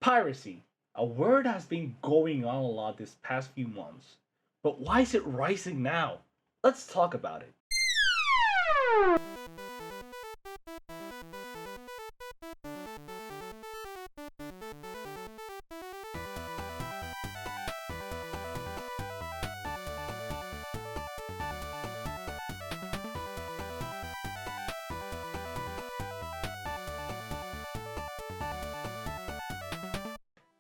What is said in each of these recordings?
Piracy, a word has been going on a lot this past few months. But why is it rising now? Let's talk about it.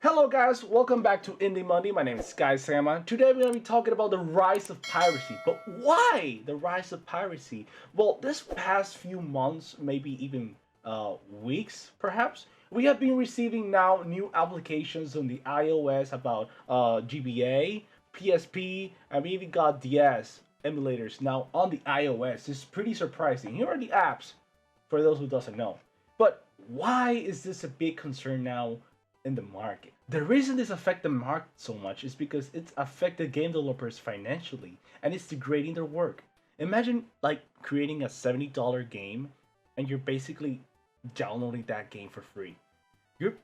Hello guys, welcome back to Indie Monday. My name is Sky Sama. Today we're going to be talking about the rise of piracy. But why the rise of piracy? Well, this past few months, maybe even weeks perhaps, we have been receiving now new applications on the iOS about GBA, PSP, and we even got DS emulators now on the iOS. It's pretty surprising. Here are the apps for those who doesn't know. But why is this a big concern now in the market? The reason this affects the market so much is because it's affected game developers financially and it's degrading their work. Imagine like creating a $70 game and you're basically downloading that game for free. You're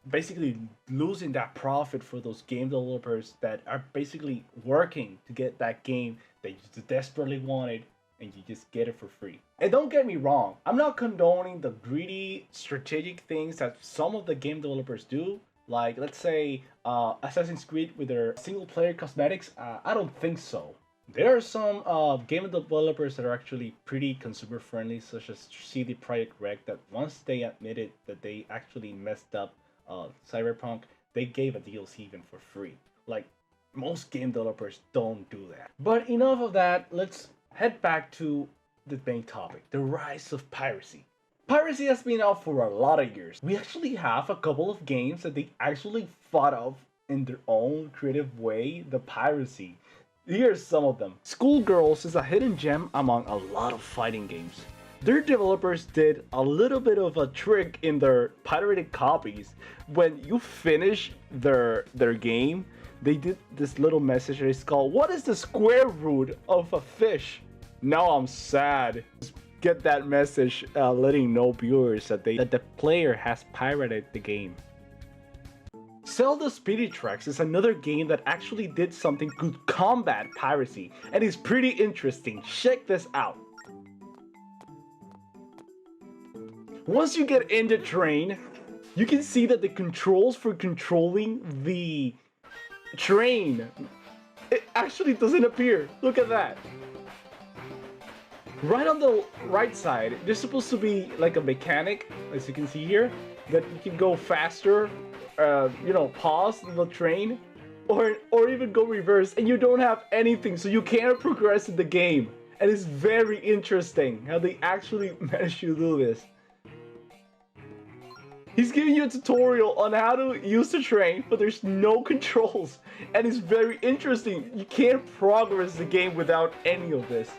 basically losing that profit for those game developers that are basically working to get that game that you desperately wanted, and you just get it for free. And don't get me wrong, I'm not condoning the greedy strategic things that some of the game developers do, like let's say Assassin's Creed with their single player cosmetics. I don't think so. There are some game developers that are actually pretty consumer friendly, such as CD Projekt Red, that once they admitted that they actually messed up Cyberpunk, they gave a DLC even for free. Like, most game developers don't do that. But enough of that, let's head back to the main topic, the rise of piracy. Piracy has been out for a lot of years. We actually have a couple of games that they actually thought of in their own creative way, the piracy. Here's some of them. Skullgirls is a hidden gem among a lot of fighting games. Their developers did a little bit of a trick in their pirated copies. When you finish their game, they did this little message that is called, "What is the square root of a fish?" Now I'm sad. Just get that message letting know viewers that the player has pirated the game. Zelda Spirit Tracks is another game that actually did something to combat piracy, and is pretty interesting. Check this out. Once you get in the train, you can see that the controls for controlling the train, it actually doesn't appear. Look at that. Right on the right side, there's supposed to be like a mechanic, as you can see here, that you can go faster, pause the train, or even go reverse, and you don't have anything, so you can't progress in the game. And it's very interesting how they actually managed to do this. He's giving you a tutorial on how to use the train, but there's no controls, and it's very interesting. You can't progress the game without any of this.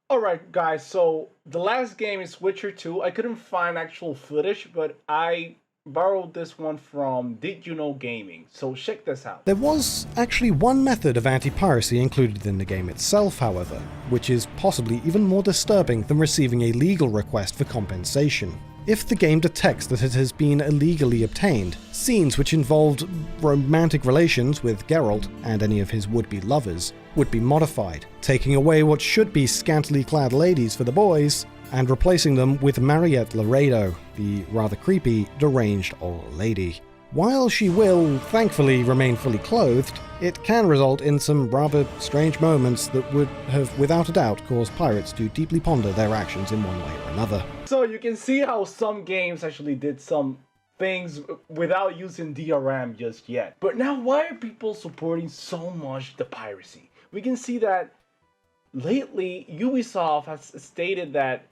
Alright guys, so the last game is Witcher 2. I couldn't find actual footage, but I borrowed this one from Did You Know Gaming, so check this out. There was actually one method of anti-piracy included in the game itself, however, which is possibly even more disturbing than receiving a legal request for compensation. If the game detects that it has been illegally obtained, scenes which involved romantic relations with Geralt and any of his would-be lovers would be modified, taking away what should be scantily clad ladies for the boys and replacing them with Mariette Laredo, the rather creepy, deranged old lady. While she will, thankfully, remain fully clothed, it can result in some rather strange moments that would have, without a doubt, caused pirates to deeply ponder their actions in one way or another. So you can see how some games actually did some things without using DRM just yet. But now, why are people supporting so much the piracy? We can see that lately Ubisoft has stated that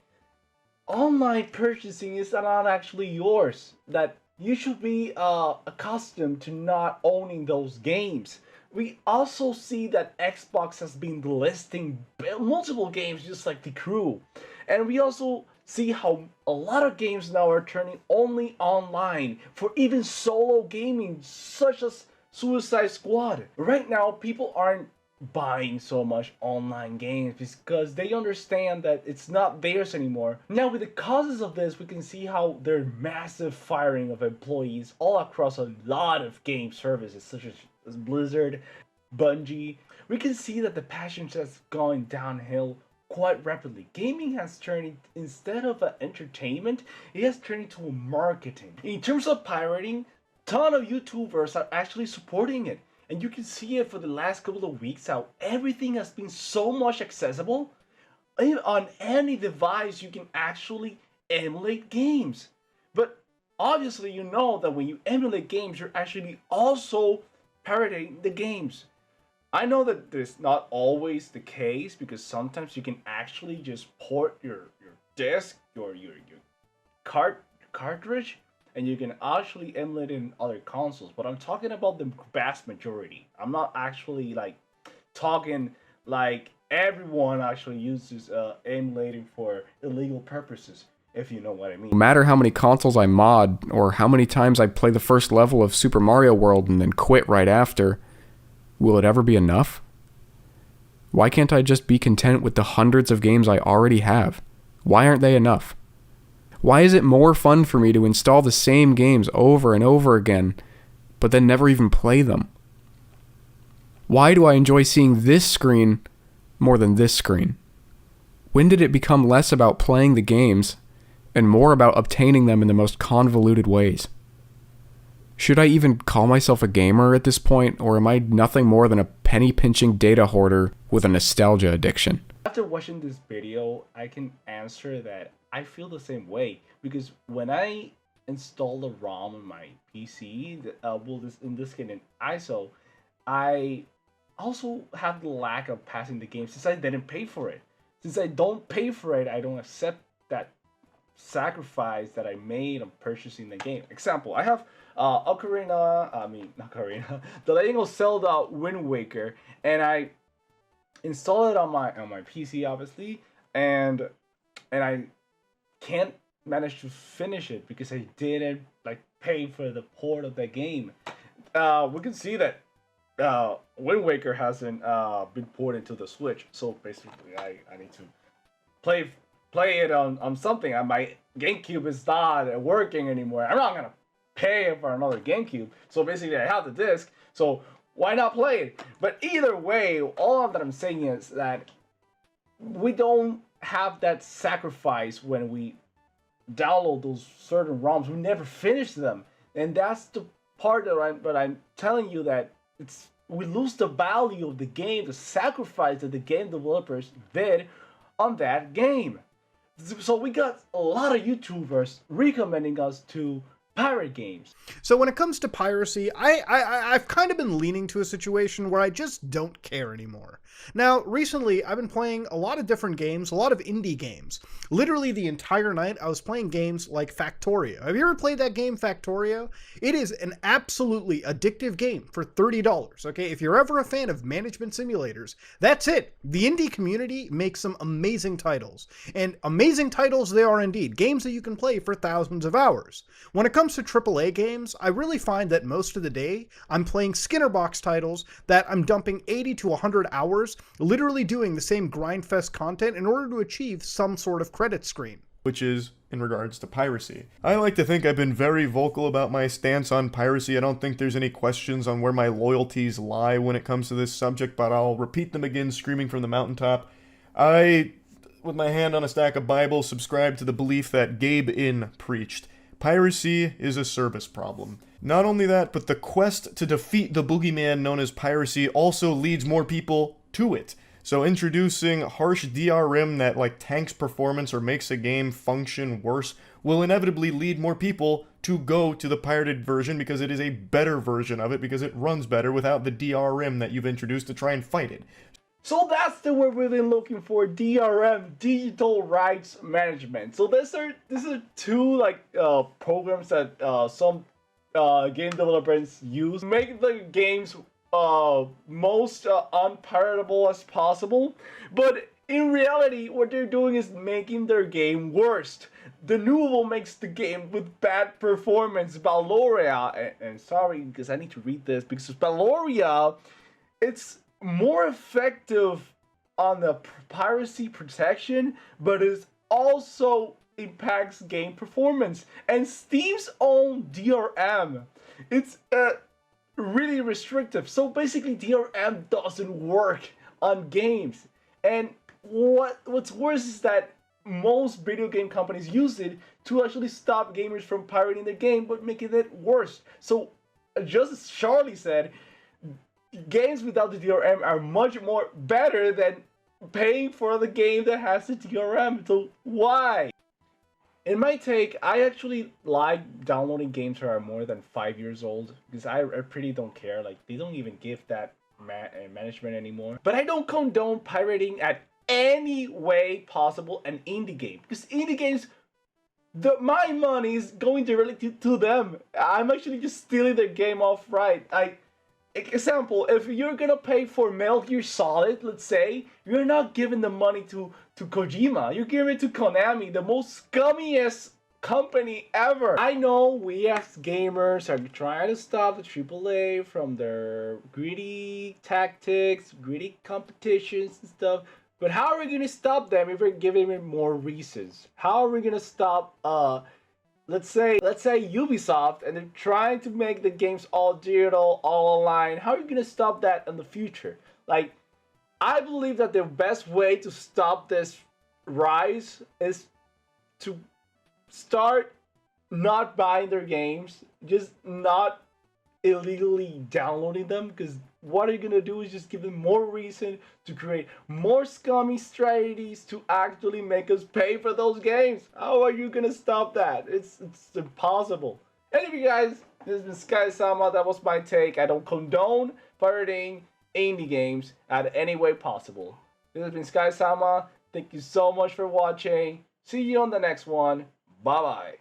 online purchasing is not actually yours, that you should be accustomed to not owning those games. We also see that Xbox has been delisting multiple games just like The Crew. And we also see how a lot of games now are turning only online for even solo gaming, such as Suicide Squad. Right now, people aren't buying so much online games because they understand that it's not theirs anymore. Now, with the causes of this, we can see how there are massive firing of employees all across a lot of game services such as Blizzard, Bungie. We can see that the passion has gone downhill quite rapidly. Gaming has turned, instead of an entertainment, it has turned into a marketing. In terms of pirating, ton of YouTubers are actually supporting it. And you can see it for the last couple of weeks how everything has been so much accessible. On any device you can actually emulate games. But obviously you know that when you emulate games, you're actually also pirating the games. I know that this not always the case because sometimes you can actually just port your disc, your cartridge, and you can actually emulate it in other consoles. But I'm talking about the vast majority. I'm not actually like talking like everyone actually uses emulating for illegal purposes, if you know what I mean. No matter how many consoles I mod, or how many times I play the first level of Super Mario World and then quit right after, will it ever be enough? Why can't I just be content with the hundreds of games I already have? Why aren't they enough? Why is it more fun for me to install the same games over and over again, but then never even play them? Why do I enjoy seeing this screen more than this screen? When did it become less about playing the games and more about obtaining them in the most convoluted ways? Should I even call myself a gamer at this point, or am I nothing more than a penny-pinching data hoarder with a nostalgia addiction? After watching this video, I can answer that I feel the same way, because when I install the ROM on my PC, in this case in ISO, I also have the lack of passing the game since I didn't pay for it. Since I don't pay for it, I don't accept that sacrifice that I made on purchasing the game. Example, I have not Ocarina, The Legend of Zelda Wind Waker, and I installed it on my PC obviously, and I can't manage to finish it because I didn't like pay for the port of the game. We can see that Wind Waker hasn't been ported to the Switch, so basically I need to play it on something. My GameCube is not working anymore. I'm not gonna pay for another GameCube, so basically I have the disc, so why not play it? But either way, all that I'm saying is that we don't have that sacrifice when we download those certain ROMs. We never finish them, and that's the part that I'm telling you, that we lose the value of the game, the sacrifice that the game developers did on that game. So we got a lot of YouTubers recommending us to pirate games. So when it comes to piracy, I've kind of been leaning to a situation where I just don't care anymore. Now, recently, I've been playing a lot of different games, a lot of indie games. Literally the entire night, I was playing games like Factorio. Have you ever played that game, Factorio? It is an absolutely addictive game for $30, okay? If you're ever a fan of management simulators, that's it. The indie community makes some amazing titles. And amazing titles they are indeed. Games that you can play for thousands of hours. When it comes to AAA games, I really find that most of the day, I'm playing Skinner box titles that I'm dumping 80 to 100 hours, literally doing the same grindfest content in order to achieve some sort of credit screen. Which is in regards to piracy. I like to think I've been very vocal about my stance on piracy. I don't think there's any questions on where my loyalties lie when it comes to this subject, but I'll repeat them again, screaming from the mountaintop. I, with my hand on a stack of Bibles, subscribe to the belief that Gabe In preached. Piracy is a service problem. Not only that, but the quest to defeat the boogeyman known as piracy also leads more people to it. So introducing harsh DRM that tanks performance or makes a game function worse will inevitably lead more people to go to the pirated version because it is a better version of it, because it runs better without the DRM that you've introduced to try and fight it. So that's the word we've been looking for, DRM, Digital Rights Management. So these are two programs that some game developers use to make the games most unpiratable as possible. But in reality, what they're doing is making their game worse. Denuvo makes the game with bad performance. Balloria, and sorry because I need to read this, because Balloria, it's more effective on the piracy protection, but it also impacts game performance. And Steam's own DRM, it's really restrictive. So basically DRM doesn't work on games. And what's worse is that most video game companies use it to actually stop gamers from pirating their game, but making it worse. So just as Charlie said, games without the DRM are much more better than paying for the game that has the DRM. So why? In my take, I actually like downloading games that are more than 5 years old because I pretty don't care. Like, they don't even give that management anymore. But I don't condone pirating at any way possible an indie game, because indie games, my money is going directly to them. I'm actually just stealing their game off right. Example, if you're gonna pay for Metal Gear Solid, let's say, you're not giving the money to Kojima, you're giving it to Konami, the most scummiest company ever. I know we as gamers are trying to stop the AAA from their greedy tactics, greedy competitions and stuff, but how are we gonna stop them if we're giving them more reasons? How are we gonna stop let's say Ubisoft, and they're trying to make the games all digital, all online? How are you gonna stop that in the future? Like, I believe that the best way to stop this rise is to start not buying their games, just not illegally downloading them, because what you're gonna do is just give them more reason to create more scummy strategies to actually make us pay for those games. How are you gonna stop that? It's impossible. Anyway, guys, this has been Sky-sama. That was my take. I don't condone pirating indie games at any way possible. This has been Sky-sama. Thank you so much for watching. See you on the next one. Bye bye.